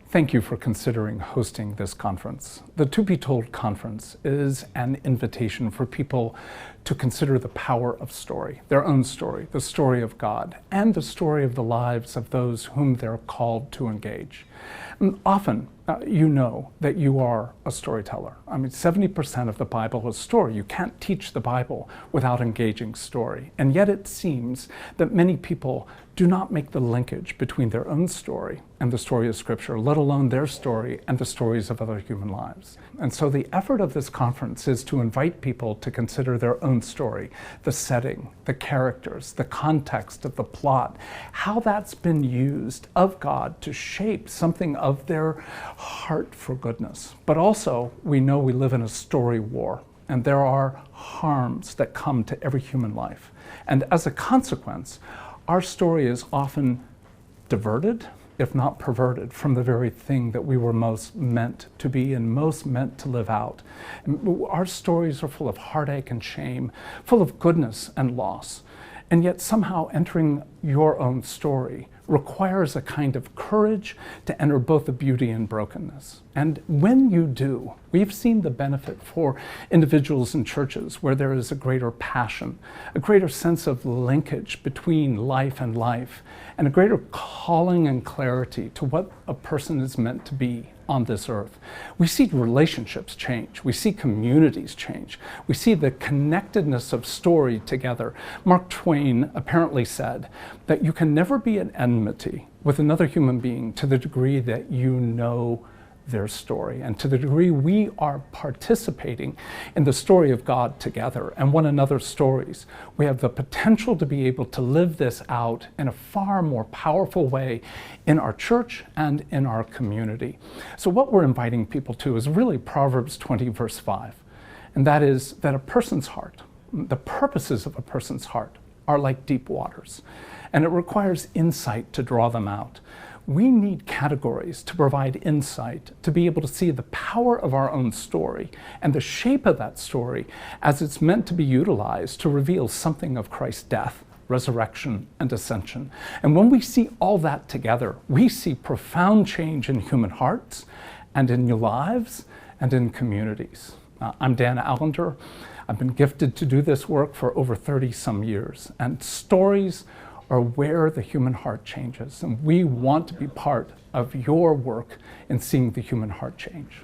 Thank you for considering hosting this conference. The To Be Told conference is an invitation for people to consider the power of story, their own story, the story of God, and the story of the lives of those whom they're called to engage. And often, you know that you are a storyteller. 70% of the Bible is story. You can't teach the Bible without engaging story. And yet it seems that many people do not make the linkage between their own story and the story of Scripture, let alone their story and the stories of other human lives. And so the effort of this conference is to invite people to consider their own story, the setting, the characters, the context of the plot, how that's been used of God to shape something of their heart for goodness. But also, we know we live in a story war, and there are harms that come to every human life. And as a consequence, our story is often diverted, if not perverted, from the very thing that we were most meant to be and most meant to live out. Our stories are full of heartache and shame, full of goodness and loss. And yet somehow entering your own story requires a kind of courage to enter both the beauty and brokenness. And when you do, we've seen the benefit for individuals and churches where there is a greater passion, a greater sense of linkage between life and life, and a greater calling and clarity to what a person is meant to be on this earth. We see relationships change. We see communities change. We see the connectedness of story together. Mark Twain apparently said that you can never be at enmity with another human being to the degree that you know their story, and to the degree we are participating in the story of God together and one another's stories, we have the potential to be able to live this out in a far more powerful way in our church and in our community. So what we're inviting people to is really Proverbs 20, verse 5. And that is that a person's heart, the purposes of a person's heart are like deep waters, and it requires insight to draw them out. We need categories to provide insight, to be able to see the power of our own story and the shape of that story as it's meant to be utilized to reveal something of Christ's death, resurrection, and ascension. And when we see all that together, we see profound change in human hearts and in your lives and in communities. I'm Dan Allender. I've been gifted to do this work for over 30 some years, and stories are where the human heart changes. And we want to be part of your work in seeing the human heart change.